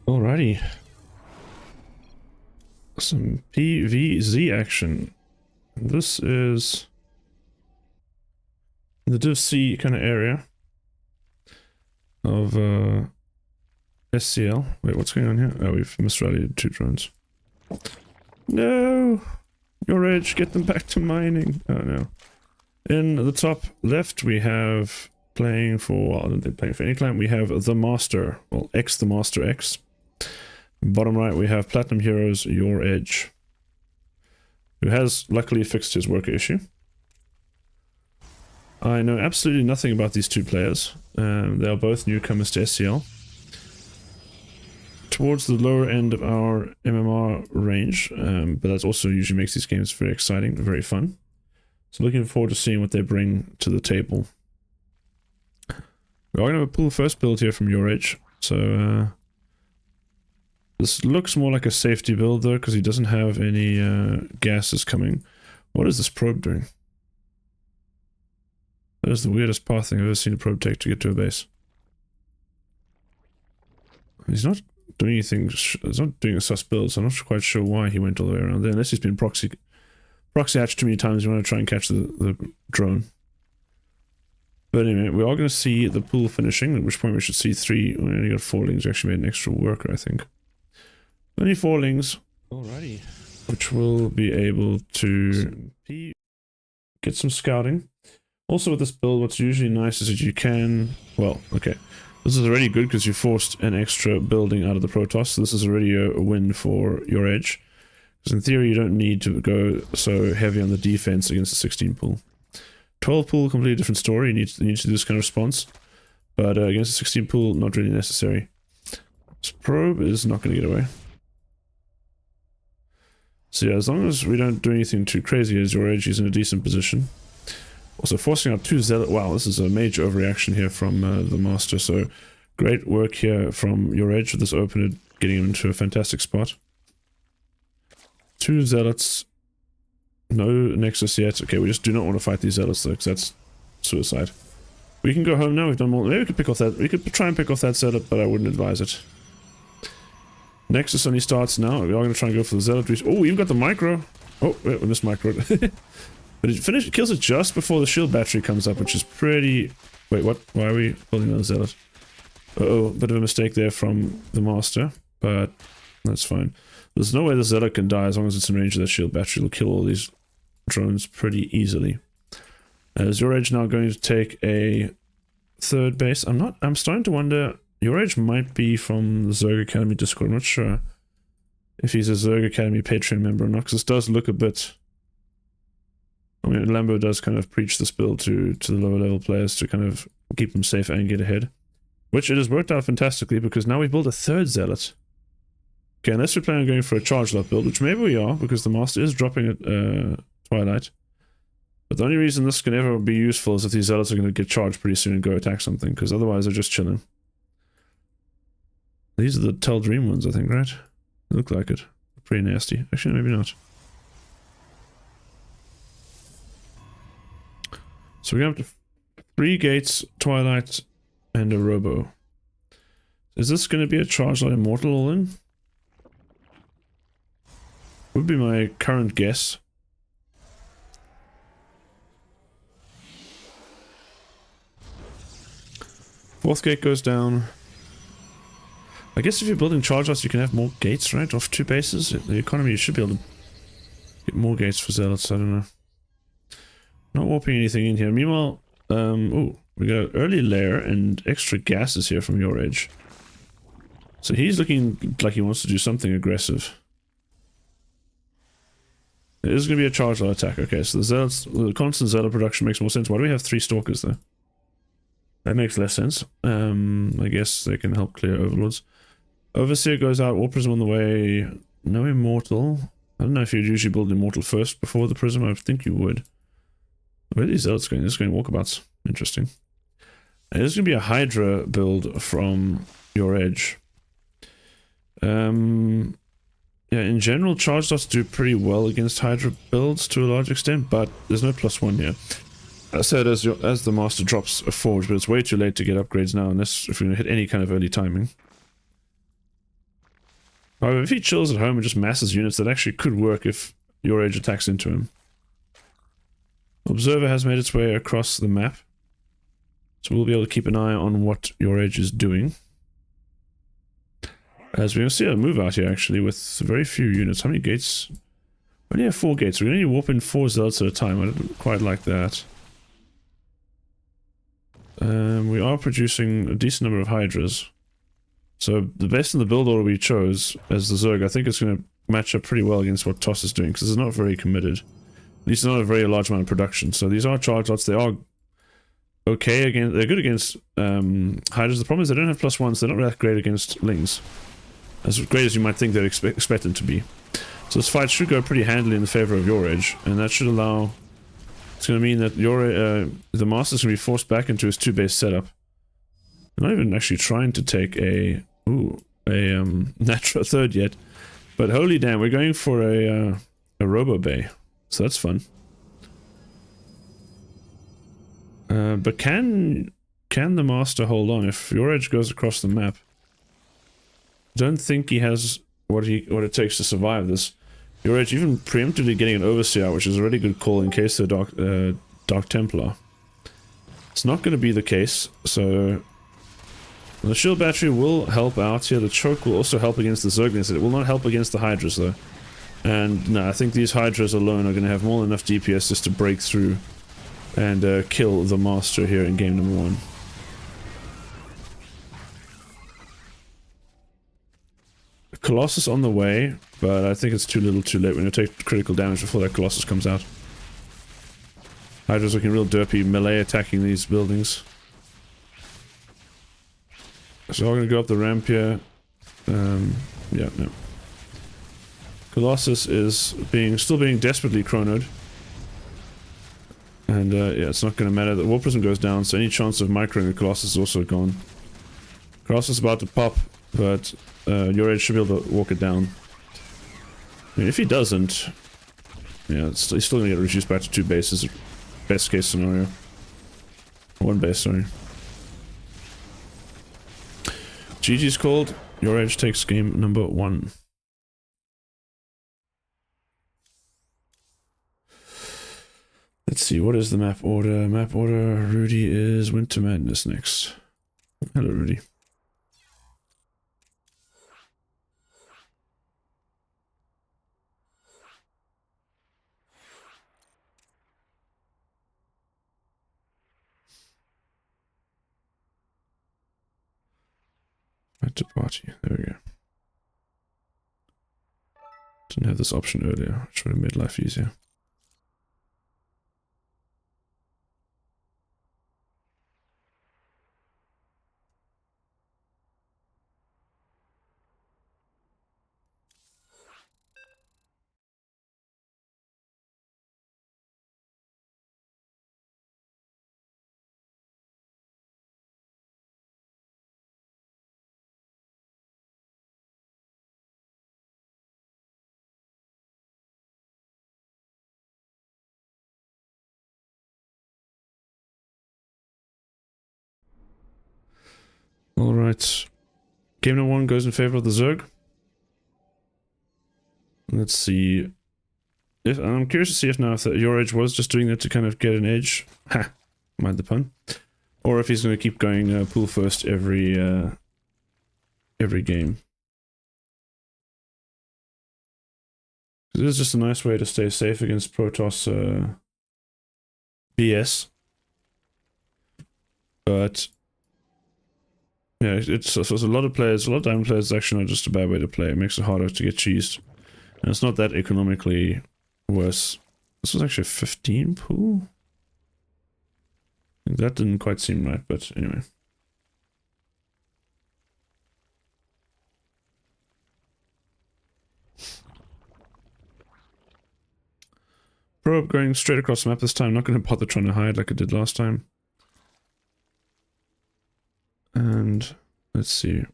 Alrighty. Some PVZ action. This is the Div C kind of area of SCL. Wait, what's going on here? Oh, we've misrallied 2 drones. No! YourEdge, get them back to mining. Oh no. In the top left, we have playing for, well, they're playing for any client, we have TheMaster, well, TheMaster X. Bottom right, we have Platinum Heroes YourEdge, who has luckily fixed his worker issue. I know absolutely nothing about these 2 players. They are both newcomers to SCL. Towards the lower end of our MMR range, but that also usually makes these games very exciting, very fun. So looking forward to seeing what they bring to the table. We are going to pull the first build here from YourEdge, so this looks more like a safety build though, because he doesn't have any gases coming. What is this probe doing? That is the weirdest path thing I've ever seen a probe take to get to a base. He's not doing anything, he's not doing a sus build, so I'm not quite sure why he went all the way around there, unless he's been proxy hatched too many times. You want to try and catch the drone. But anyway, we are going to see the pool finishing, at which point we should see 3. We only got 4 lings. We actually made an extra worker, I think. Only 4 lings. Alrighty. Which will be able to get some scouting. Also with this build, what's usually nice is that you can, well, okay. This is already good because you forced an extra building out of the Protoss, so this is already a win for YourEdge. Because in theory, you don't need to go so heavy on the defense against the 16 pool. 12 pool, completely different story. You need to do this kind of response. But against the 16 pool, not really necessary. This probe is not going to get away. So yeah, as long as we don't do anything too crazy, as YourEdge is in a decent position. Also forcing out 2 zealot. Wow, this is a major overreaction here from TheMaster. So great work here from YourEdge with this opener, getting him into a fantastic spot. 2 zealots. No Nexus yet. Okay, we just do not want to fight these zealots though, because that's suicide. We can go home now. We've done more. Maybe we could pick off that. We could try and pick off that zealot, but I wouldn't advise it. Nexus only starts now. We are going to try and go for the zealot. Oh, we even got the micro. Oh, wait, we missed micro. But it kills it just before the shield battery comes up, which is pretty... Wait, what? Why are we building another zealot? Uh-oh, bit of a mistake there from TheMaster, but that's fine. There's no way the zealot can die as long as it's in range of that shield battery. It'll kill all these drones pretty easily. Is YourEdge now going to take a 3rd base? I'm starting to wonder... YourEdge might be from the Zerg Academy Discord. I'm not sure if he's a Zerg Academy Patreon member or not, because this does look a bit... I mean, Lambo does kind of preach this build to the lower level players to kind of keep them safe and get ahead. Which it has worked out fantastically, because now we build a 3rd zealot. Okay, unless we're planning on going for a charge lot build, which maybe we are, because TheMaster is dropping at Twilight. But the only reason this can ever be useful is if these zealots are going to get charged pretty soon and go attack something, because otherwise they're just chilling. These are the Tell Dream ones, I think, right? They look like it. Pretty nasty. Actually, maybe not. So we're going to have 3 gates, Twilight, and a Robo. Is this going to be a charge lot Immortal all in? Would be my current guess. Fourth gate goes down. I guess if you're building charge lots, you can have more gates, right? Off 2 bases. The economy, you should be able to get more gates for zealots. I don't know. Not warping anything in here. Meanwhile, oh, we got early layer and extra gases here from YourEdge. So he's looking like he wants to do something aggressive. It is going to be a charge lot attack. Okay, so the constant zealot production makes more sense. Why do we have 3 stalkers though? That makes less sense. I guess they can help clear overlords. Overseer goes out, War Prism on the way. No Immortal. I don't know if you'd usually build Immortal first before the Prism. I think you would. Where are these zealots going? This is going walkabouts. Interesting. And there's going to be a Hydra build from YourEdge. Yeah, in general, charge lots do pretty well against Hydra builds to a large extent, but there's no +1 here. I said as TheMaster drops a forge, but it's way too late to get upgrades now, unless if we're going to hit any kind of early timing. However, if he chills at home and just masses units, that actually could work if YourEdge attacks into him. Observer has made its way across the map, so we'll be able to keep an eye on what YourEdge is doing. As we can see a move out here, actually, with very few units. How many gates? We only have 4 gates. We're going to warp in 4 zealots at a time. I don't quite like that. We are producing a decent number of hydras. So, based on the build order we chose as the Zerg, I think it's going to match up pretty well against what TOS is doing, because it's not very committed. At least not a very large amount of production. So these are charge lots. They are okay against. They're good against hydras. The problem is they don't have +1s. They're not that great against lings. As great as you might think they'd expect them to be. So this fight should go pretty handily in the favor of YourEdge, and that should allow. It's going to mean that the Master's going to be forced back into his 2-base setup. They're not even actually trying to take a natural third yet, but holy damn, we're going for a Robo Bay. So that's fun. But can the Master hold on if YourEdge goes across the map? Don't think he has what it takes to survive this. YourEdge even preemptively getting an Overseer, which is a really good call in case they're Dark Templar. It's not going to be the case, so the shield battery will help out here. The choke will also help against the Zerglings. It will not help against the Hydras though. And no, I think these Hydras alone are going to have more than enough DPS just to break through and kill the Master here in game number 1. Colossus on the way, but I think it's too little too late. We're going to take critical damage before that Colossus comes out. Hydra's looking real derpy, melee attacking these buildings. So I'm going to go up the ramp here. Yeah, no. Colossus is still being desperately chronoed. And yeah, it's not going to matter. The War Prism goes down, so any chance of microing the Colossus is also gone. Colossus is about to pop, but YourEdge should be able to walk it down. I mean, if he doesn't, yeah, he's still going to get reduced back to 2 bases. Best case scenario. 1 base, sorry. GG's called. YourEdge takes game number 1. Let's see, what is the map order? Map order, Rudy is Winter Madness next. Hello, Rudy. Add to party, there we go. Didn't have this option earlier, which would have made life easier. Alright. Game number 1 goes in favor of the Zerg. Let's see. I'm curious to see if now if YourEdge was just doing that to kind of get an edge. Ha! Mind the pun. Or if he's going to keep going pool first every game. This is just a nice way to stay safe against Protoss BS. But yeah, it's a lot of players, a lot of diamond players, it's actually not just a bad way to play. It makes it harder to get cheesed. And it's not that economically worse. This was actually a 15 pool? That didn't quite seem right, but anyway. Probe going straight across the map this time. Not going to bother trying to hide like I did last time. And let's see.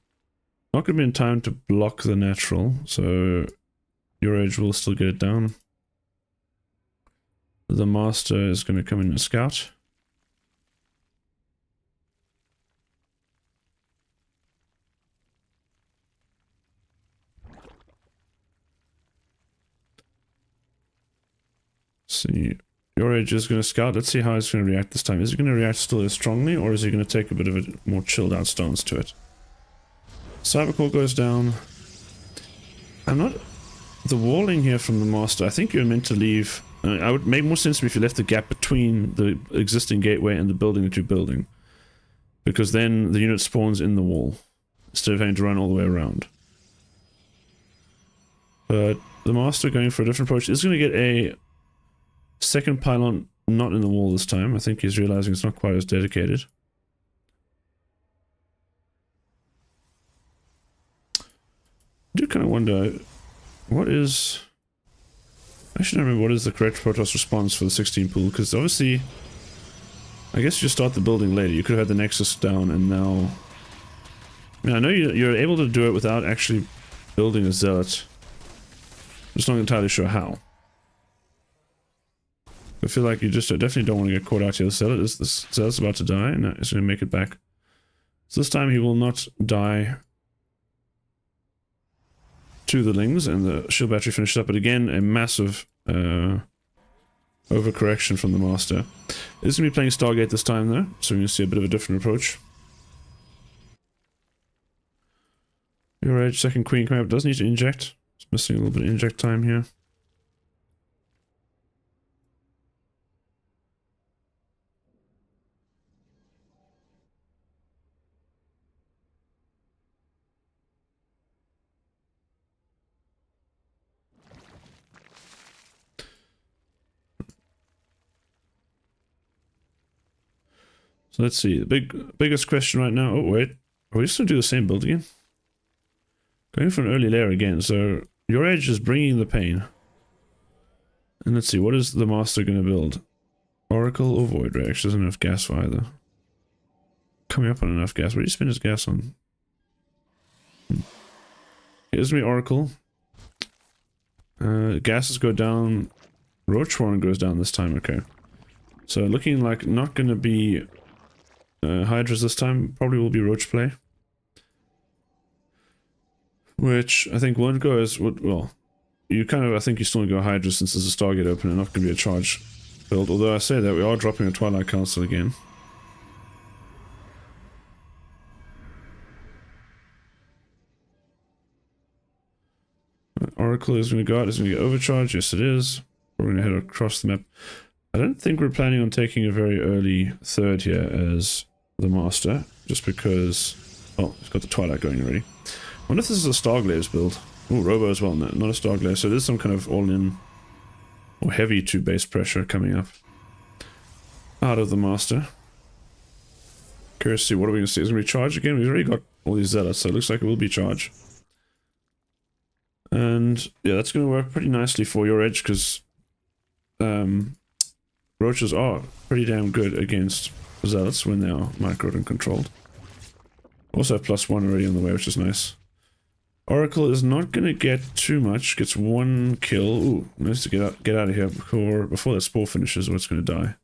Not going to be in time to block the natural, so YourEdge will still get it down. The Master is going to come in and scout. see. YourEdge is going to scout. Let's see how it's going to react this time. Is it going to react still as strongly, or is he going to take a bit of a more chilled out stance to it? Cybercore goes down. I'm not... The walling here from the Master, I think you're meant to leave... I would make more sense if you left the gap between the existing gateway and the building that you're building. Because then the unit spawns in the wall, instead of having to run all the way around. But the Master going for a different approach is going to get a second pylon not in the wall this time. I think he's realizing it's not quite as dedicated. I do kind of wonder, what is... I should remember what is the correct Protoss response for the 16 pool, because obviously, I guess you start the building later. You could have had the Nexus down and now... I mean, I know you're able to do it without actually building a Zealot. I'm just not entirely sure how. I feel like you just definitely don't want to get caught out here. The Zealot's about to die, and he's going to make it back. So this time he will not die to the Lings, and the shield battery finished up, but again, a massive overcorrection from the Master. It's going to be playing Stargate this time though, so we're going to see a bit of a different approach. YourEdge, second queen coming up, does need to inject. It's missing a little bit of inject time here. So let's see, the biggest question right now... Oh wait, are we just going to do the same build again? Going for an early layer again, so YourEdge is bringing the pain. And let's see, what is the Master going to build? Oracle or Void Ray? Actually doesn't have enough gas for either. Coming up on enough gas. What do you spend his gas on? Here's me Oracle. Gases go down. Roach Warren goes down this time, okay. So looking like not going to be... Hydras this time, probably will be Roach play. Which I think won't go as, well, you kind of, I think you still want to go Hydras since there's a Stargate open and not going to be a charge build. Although I say that, we are dropping a Twilight Council again. Oracle is going to go out, it's going to get overcharged, yes it is. We're going to head across the map. I don't think we're planning on taking a very early third here as the Master, just because... Oh, it's got the Twilight going already. I wonder if this is a Starglaze build. Oh, Robo as well, no, not a Starglaze, so there's some kind of all-in or heavy 2 base pressure coming up out of the Master. Curious to see, what are we going to see? Is it going to be charge again? We've already got all these Zealots, so it looks like it will be charge. And yeah, that's going to work pretty nicely for YourEdge, because Roaches are pretty damn good against Zealots when they are microed and controlled. Also have +1 already on the way, which is nice. Oracle is not going to get too much, gets 1 kill. Ooh, nice to get out of here before that spore finishes or it's going to die.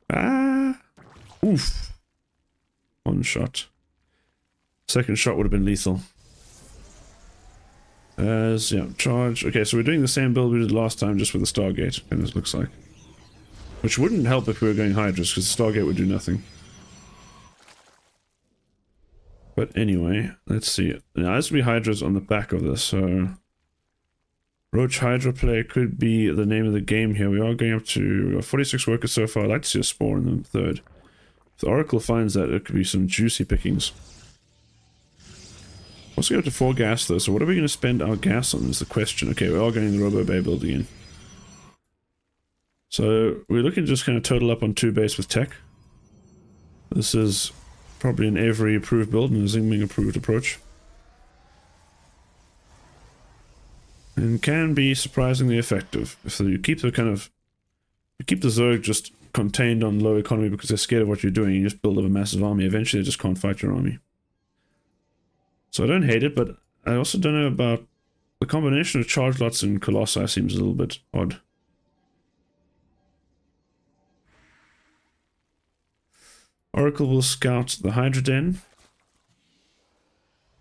Ah! Oof! 1 shot. Second shot would have been lethal. As, yeah, charge. Okay, so we're doing the same build we did last time, just with the Stargate, and it looks like. Which wouldn't help if we were going Hydras, because the Stargate would do nothing. But anyway, let's see. Now, this will be Hydras on the back of this, so... Roach Hydra play could be the name of the game here. We are going up to 46 workers so far. I'd like to see a spore in the third. If the Oracle finds that, it could be some juicy pickings. Also go up to 4 gas though, so what are we going to spend our gas on is the question. Okay, we are going the Robo Bay build again. So we're looking to just kind of total up on 2 base with tech. This is probably an every approved build and a Xingming approved approach. And can be surprisingly effective. So you keep the you keep the Zerg just contained on low economy because they're scared of what you're doing. You just build up a massive army. Eventually they just can't fight your army. So I don't hate it, but I also don't know about the combination of charge lots and Colossi seems a little bit odd. Oracle will scout the Hydra Den.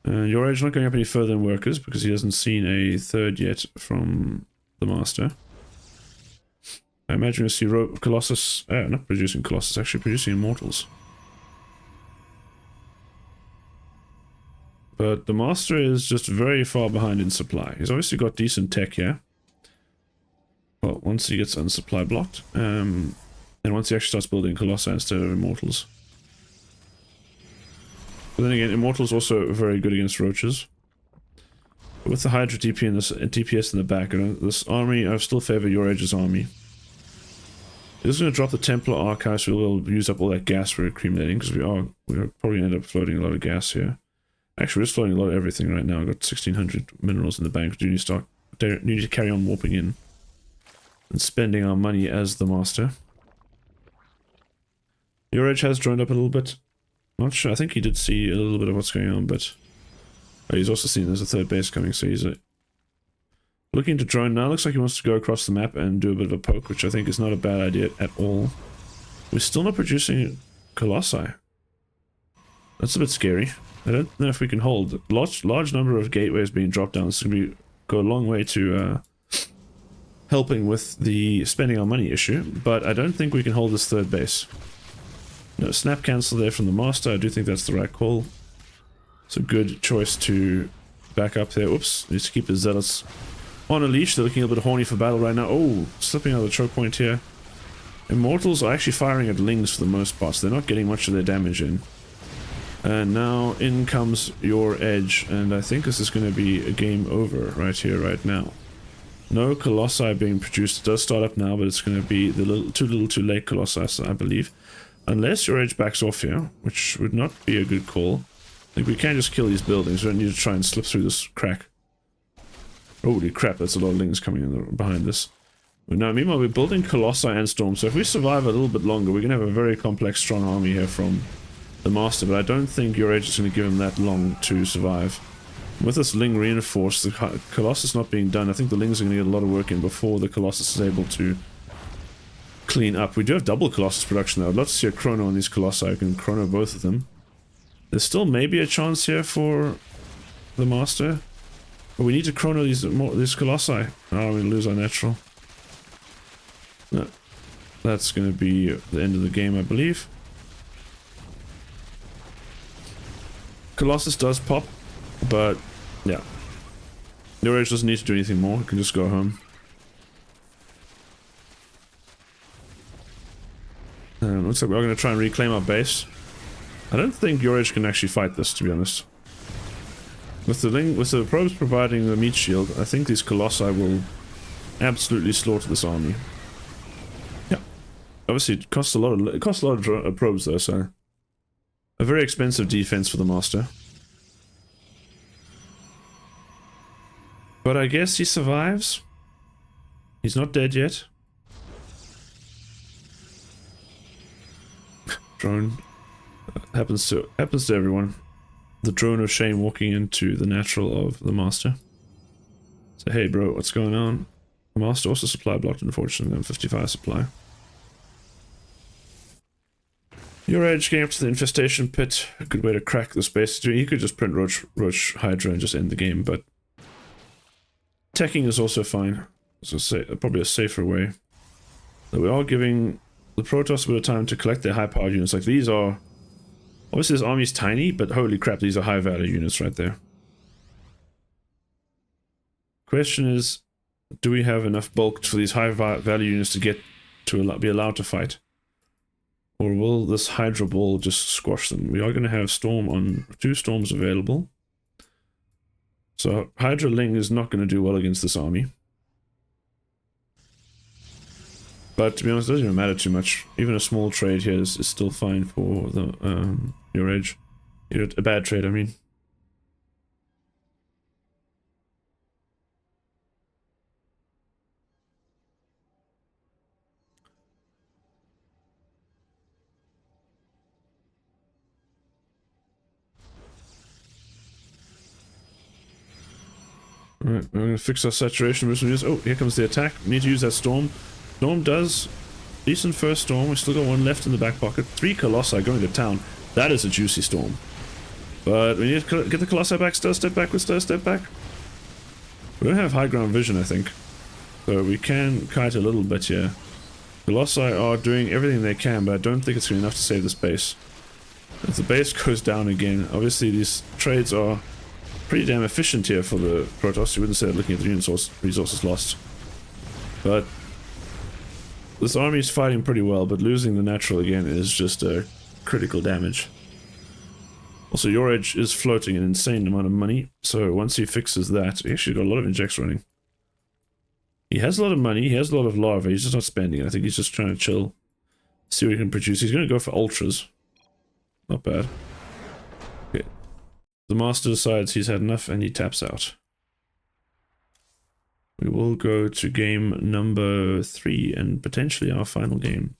YourEdge not going up any further in workers because he hasn't seen a third yet from the Master. I imagine we see Colossus, not producing Colossus, actually producing Immortals. But the Master is just very far behind in supply. He's obviously got decent tech here. Well, once he gets on supply blocked, and once he actually starts building Colossi instead of Immortals. But then again, Immortals also very good against roaches. But with the Hydra DP and this DPS in the back, this army, I still favor YourEdge's army. This is going to drop the Templar Archive, so we'll use up all that gas we're accumulating, because we're probably going to end up floating a lot of gas here. Actually, we're just floating a lot of everything right now. I've got 1600 minerals in the bank. We need to carry on warping in and spending our money as the Master. YourEdge has joined up a little bit. Not sure. I think he did see a little bit of what's going on, but he's also seen there's a third base coming, so he's looking to drone now. Looks like he wants to go across the map and do a bit of a poke, which I think is not a bad idea at all. We're still not producing Colossi. That's a bit scary. I don't know if we can hold. Large number of gateways being dropped down. It's going to go a long way to helping with the spending our money issue, but I don't think we can hold this third base. No, snap cancel there from the Master. I do think that's the right call. It's a good choice to back up there. Oops, needs to keep his zealots on a leash. They're looking a bit horny for battle right now. Oh, slipping out of the choke point here. Immortals are actually firing at lings for the most part, so they're not getting much of their damage in. And now in comes YourEdge, and I think this is going to be a game over right here, right now. No Colossi being produced. It does start up now, but it's going to be the too little too late Colossi, I believe. Unless YourEdge backs off here, which would not be a good call. I think we can just kill these buildings. We don't need to try and slip through this crack. Holy crap, that's a lot of lings coming in behind this. Now, meanwhile, we're building Colossi and Storm, so if we survive a little bit longer, we're going to have a very complex, strong army here from the Master, but I don't think YourEdge is going to give him that long to survive. With this Ling reinforced, the Colossus not being done, I think the Lings are going to get a lot of work in before the Colossus is able to clean up. We do have double Colossus production though. I'd love to see a chrono on these Colossi. I can chrono both of them. There's still maybe a chance here for the Master. But we need to chrono these Colossi. Oh, we lose our natural. No. That's going to be the end of the game, I believe. Colossus does pop, but yeah. YourEdge doesn't need to do anything more. He can just go home. Looks like we're going to try and reclaim our base. I don't think YourEdge can actually fight this, to be honest. With the probes providing the meat shield, I think these Colossi will absolutely slaughter this army. Yeah. Obviously, it costs a lot of probes though, so a very expensive defense for the Master. But I guess he survives. He's not dead yet. Drone. Happens to everyone. The drone of shame walking into the natural of the Master. So hey bro, what's going on? The Master also supply blocked, unfortunately, on 55 supply. YourEdge getting up to the infestation pit. A good way to crack the space. He could just print Roach Hydra and just end the game, but teching is also fine. So probably a safer way. But we are giving the Protoss a bit of time to collect their high-powered units. Like these are... Obviously this army's tiny, but holy crap, these are high-value units right there. Question is, do we have enough bulk for these high-value units to get to be allowed to fight? Or will this Hydra Ball just squash them? We are going to have Storm on 2 Storms available. So Hydra Ling is not going to do well against this army. But to be honest, it doesn't even matter too much. Even a small trade here is still fine for the YourEdge. A bad trade, I mean. Alright, we're going to fix our saturation. Oh, here comes the attack. We need to use that Storm. Storm does decent first Storm. We still got one left in the back pocket. 3 Colossi going to town. That is a juicy Storm. But we need to get the Colossi back. Step back with step back. We don't have high ground vision, I think. So we can kite a little bit here. Colossi are doing everything they can, but I don't think it's going to be enough to save this base. If the base goes down again, obviously these trades are pretty damn efficient here for the Protoss. You wouldn't say that looking at the resources lost. But this army is fighting pretty well, but losing the natural again is just critical damage. Also, YourEdge is floating an insane amount of money, so once he fixes that, he actually got a lot of injects running. He has a lot of money, he has a lot of lava, he's just not spending it. I think he's just trying to chill, see what he can produce. He's going to go for ultras. Not bad. Okay. The master decides he's had enough and he taps out. We will go to game number 3 and potentially our final game.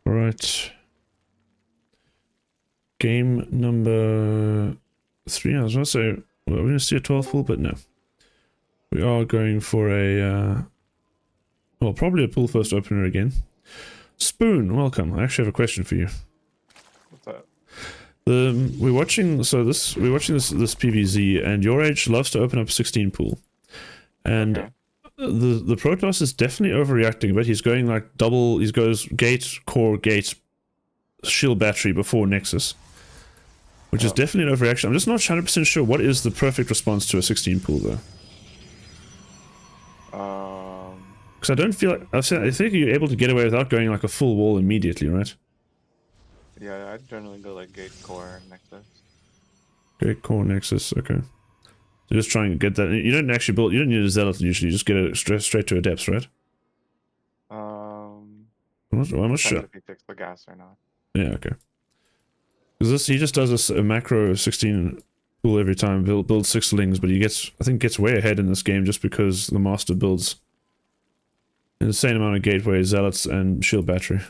Alright. Game number 3. I was going to say, well, we're going to see a 12 pool, but no. We are going for a, well, probably a pool first opener again. Spoon, welcome. I actually have a question for you. What's that? We're watching this PVZ, and YourEdge loves to open up 16 pool. And Okay. the Protoss is definitely overreacting, but he's going like double, he goes gate, core, gate, shield battery before Nexus. Which is definitely an overreaction. I'm just not 100% sure what is the perfect response to a 16 pool though. Because I don't feel like, I think you're able to get away without going like a full wall immediately, right? Yeah, I generally go like gate, core, nexus. Gate, core, Nexus, okay. So just trying to get that. You don't actually build, you don't need a Zealot usually, you just get it straight to a depths, right? I'm not Depends sure. if he takes the gas or not. Yeah, okay. Because he just does a macro 16 pool every time, builds 6 lings, but he gets, I think gets way ahead in this game just because the master builds an insane amount of gateway, zealots, and shield battery.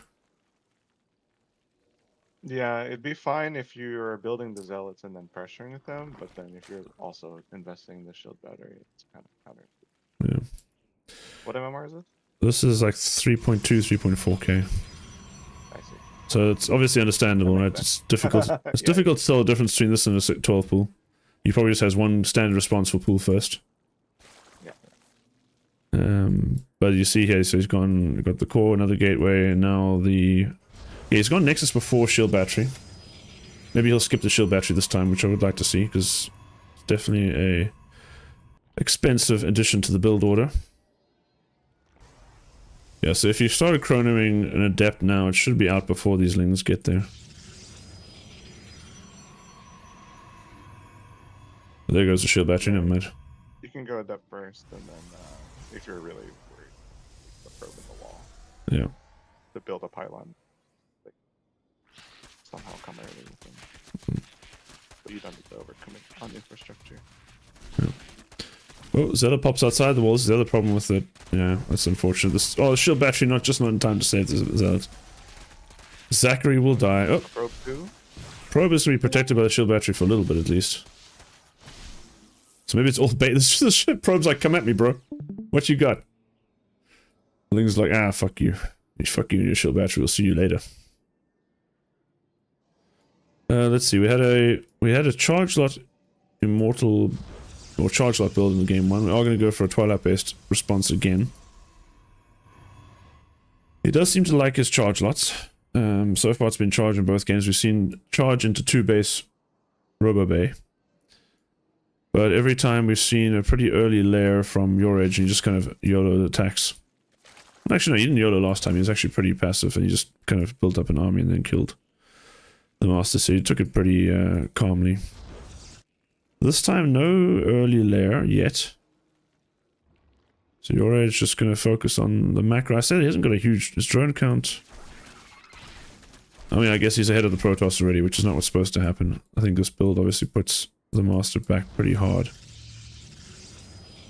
Yeah, it'd be fine if you're building the zealots and then pressuring with them, but then if you're also investing in the shield battery, it's kind of counter. Yeah. What MMR is it? This is like 3.2, 3.4k. I see. So it's obviously understandable, right? It's difficult. It's Yeah. difficult to tell the difference between this and a 12 pool. He probably just has one standard response for pool first. Yeah. But you see here, so he's got the core, another gateway, and now the... Yeah, he's gone Nexus before shield battery. Maybe he'll skip the shield battery this time, which I would like to see, because it's definitely a expensive addition to the build order. Yeah, so if you started chronoing an adept now, it should be out before these lings get there. There goes the shield battery, never mind. You can go adept first, and then if you're really worried, the probe in the wall Yeah. to build a pylon. Like, somehow come early with them. But you don't need to overcommit on infrastructure. Yeah. Oh, Zeta pops outside the walls. This is the other problem with it. Yeah, that's unfortunate. This, oh, the shield battery not in time to save the Zealot. Zachary will die. Oh, Probe 2? probe is to be protected by the shield battery for a little bit at least. So maybe it's all bait. This shit probe's like, come at me, bro. What you got? Ling's like, ah, fuck you. Fuck you and your shield battery. We'll see you later. Let's see. We had a charge lot immortal or charge lot build in the game 1. We are going to go for a Twilight based response again. He does seem to like his charge lots. So far it's been charge in both games. We've seen charge into 2 base Robo Bay. But every time we've seen a pretty early lair from YourEdge, and he just kind of YOLO attacks. Actually, no, he didn't YOLO last time. He was actually pretty passive, and he just kind of built up an army and then killed the master. So he took it pretty calmly. This time, no early lair yet. So YourEdge just going to focus on the macro. I said he hasn't got a huge his drone count. I mean, I guess he's ahead of the Protoss already, which is not what's supposed to happen. I think this build obviously puts the Master back pretty hard.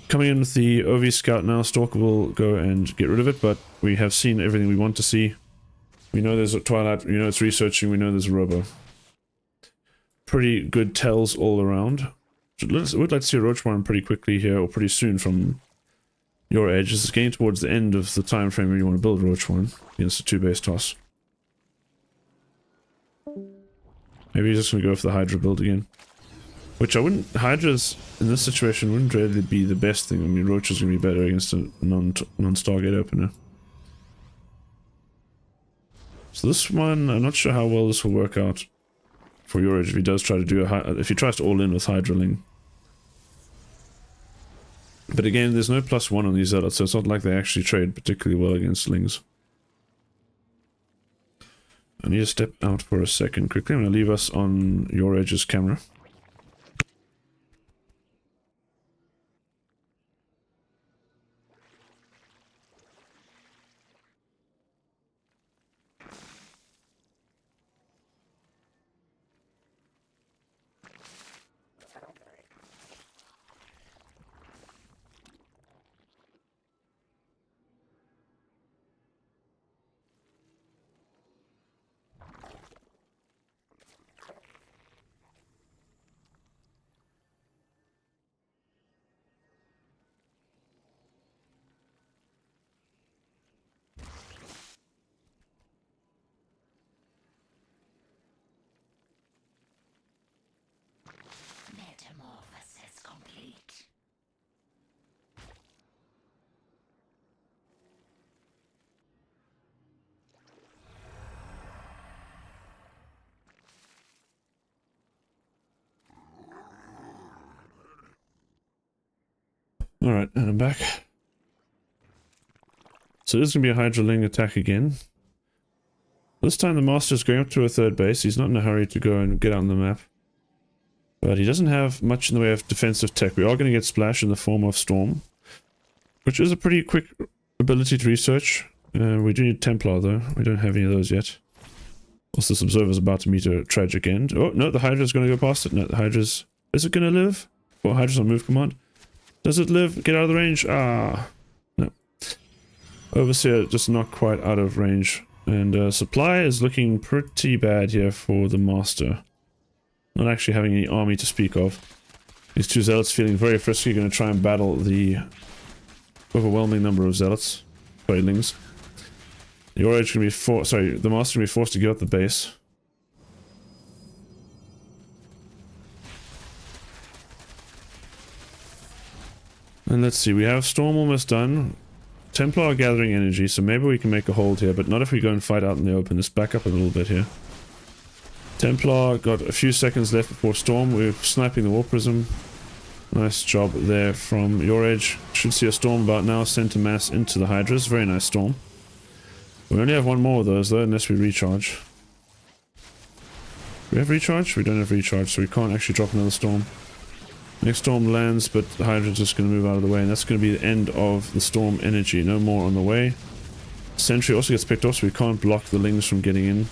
Coming in with the OV Scout now, Stalker will go and get rid of it, but we have seen everything we want to see. We know there's a Twilight, we know it's researching, we know there's a Robo. Pretty good tells all around. We'd like to see a Roach Warren pretty quickly here, or pretty soon from YourEdge. This is getting towards the end of the time frame when you want to build Roach Warren against a 2-base toss. Maybe he's just going to go for the Hydra build again. Which I wouldn't... Hydras in this situation wouldn't really be the best thing. I mean, Roach is going to be better against a non-Stargate opener. So this one, I'm not sure how well this will work out for YourEdge if he does try to do if he tries to all in with Hydraling. But again, there's no +1 on these Zealots, so it's not like they actually trade particularly well against Lings. I need to step out for a second quickly. I'm going to leave us on YourEdge's camera. Metamorphosis complete. Alright, and I'm back. So this is going to be a Hydraling attack again. This time the Master's going up to a 3rd base. He's not in a hurry to go and get out on the map. But he doesn't have much in the way of defensive tech. We are going to get Splash in the form of Storm, which is a pretty quick ability to research. We do need Templar though. We don't have any of those yet. Also, this Observer's about to meet a tragic end. Oh, no, the Hydra's going to go past it. No, the Hydra's... Is it going to live? Well, Hydra's on move command. Does it live? Get out of the range. Ah, no. Overseer just not quite out of range. And supply is looking pretty bad here for the Master. Not actually having any army to speak of. These 2 Zealots feeling very frisky, going to try and battle the overwhelming number of Zealots. Sorry, Lings. YourEdge going to be sorry, the Master going to be forced to give up the base. And let's see, we have Storm almost done. Templar are gathering energy, so maybe we can make a hold here, but not if we go and fight out in the open. Let's back up a little bit here. Templar got a few seconds left before Storm. We're sniping the War Prism. Nice job there from YourEdge. Should see a Storm about now, sent to mass into the Hydras. Very nice Storm. We only have one more of those though, unless we recharge. Do we have recharge? We don't have recharge, so we can't actually drop another Storm. Next Storm lands, but the Hydra's just going to move out of the way, and that's going to be the end of the Storm energy. No more on the way. Sentry also gets picked off, so we can't block the Lings from getting in.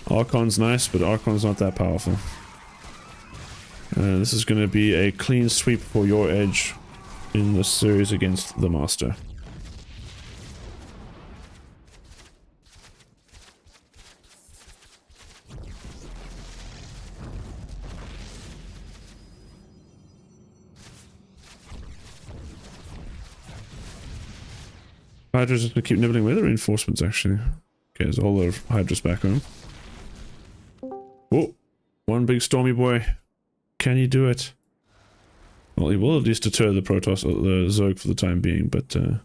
Archon's nice, but Archon's not that powerful. This is going to be a clean sweep for YourEdge in this series against the Master. Hydra's just going to keep nibbling with the reinforcements, actually. Okay, there's a whole lot of Hydras back home. Oh, one big stormy boy. Can he do it? Well, he will at least deter the Protoss, or the Zerg for the time being, but I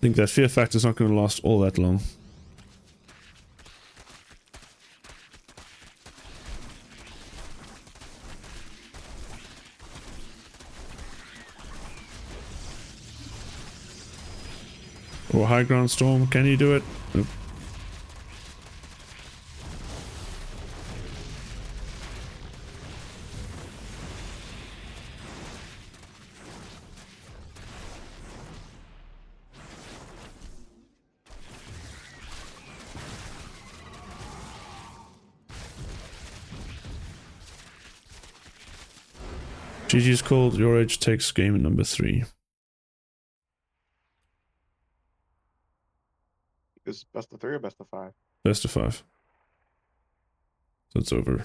think that fear factor is not going to last all that long. Or High Ground Storm, can he do it? Nope. GG's called. YourEdge takes game number 3. Is best of 3 or best of 5? Best of 5. So it's over.